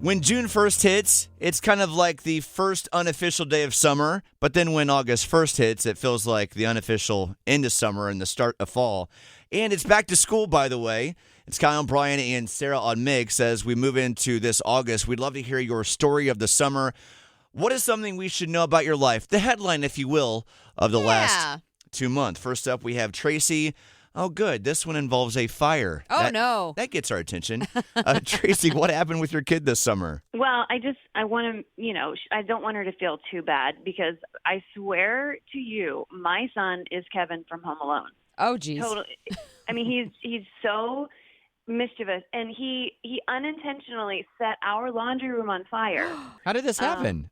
When June 1st hits, it's kind of like the first unofficial day of summer. But then when August 1st hits, it feels like the unofficial end of summer and the start of fall. And it's back to school, by the way. It's Kyle, Brian, and Sarah on Mix. As we move into this August, we'd love to hear your story of the summer. What is something we should know about your life? The headline, if you will, of the last 2 months. First up, we have Tracy. Oh, good. This one involves a fire. No. That gets our attention. Tracy, what happened with your kid this summer? Well, I want to, I don't want her to feel too bad because I swear to you, my son is Kevin from Home Alone. Oh, geez. Totally. I mean, he's so mischievous, and he unintentionally set our laundry room on fire. How did this happen?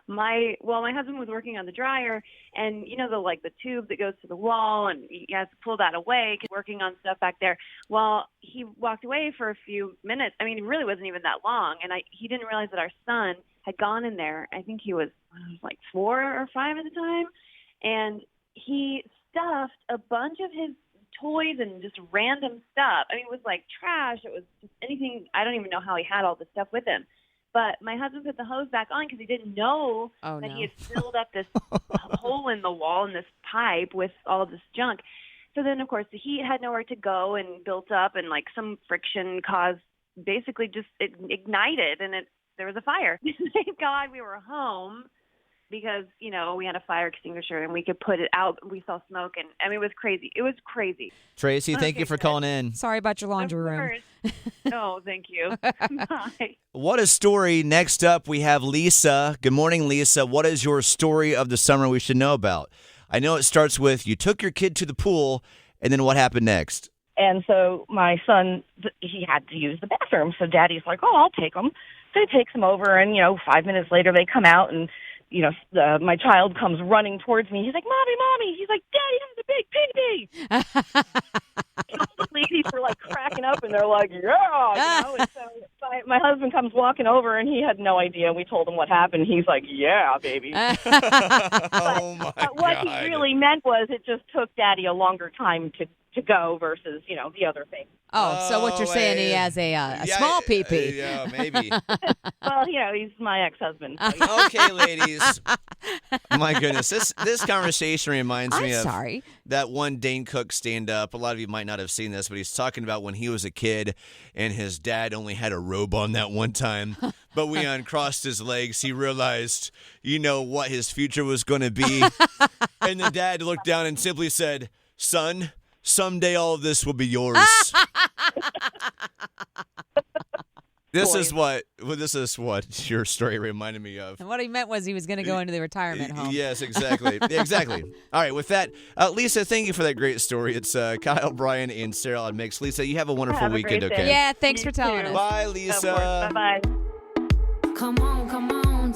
My husband was working on the dryer, and the tube that goes to the wall, and he has to pull that away, working on stuff back there. Well, he walked away for a few minutes. I mean, it really wasn't even that long, and he didn't realize that our son had gone in there. I think he was like 4 or 5 at the time, and he stuffed a bunch of his toys and just random stuff. I mean, it was like trash. It was just anything. I don't even know how he had all this stuff with him. But my husband put the hose back on because he didn't know that he had filled up this hole in the wall in this pipe with all of this junk. So then, of course, the heat had nowhere to go and built up, and some friction caused basically just it ignited, and there was a fire. Thank God we were home because, we had a fire extinguisher and we could put it out. We saw smoke, and I mean, it was crazy. It was crazy. Tracy, thank you for calling in. Sorry about your laundry room. No, thank you. Bye. What a story. Next up, we have Lisa. Good morning, Lisa. What is your story of the summer we should know about? I know it starts with you took your kid to the pool, and then what happened next? And so my son, he had to use the bathroom. So Daddy's like, oh, I'll take him. So he takes him over, and, 5 minutes later they come out, and my child comes running towards me. He's like, Mommy. He's like, Daddy has a big pee-pee. All the ladies were cracking up, and they're like, yeah. And so my husband comes walking over, and he had no idea. We told him what happened. He's like, yeah, baby. Oh, my God. What he really meant was it just took Daddy a longer time to go versus, the other thing. Oh, so what you're saying, he has a small pee-pee. Yeah, maybe. Well, he's my ex-husband. So, Okay, ladies. My goodness. This conversation reminds me of that one Dane Cook stand-up. A lot of you might not have seen this, but he's talking about when he was a kid and his dad only had a robe on that one time. But when he uncrossed his legs, he realized, what his future was going to be. And the dad looked down and simply said, son, someday all of this will be yours. This is what your story reminded me of. And what he meant was he was going to go into the retirement home. Yes, exactly. Exactly. All right, with that, Lisa, thank you for that great story. It's Kyle, Brian, and Sarah on Mix. Lisa, you have a wonderful weekend, okay? Yeah, thanks for telling us. Bye, Lisa. Bye-bye. Come on, come on.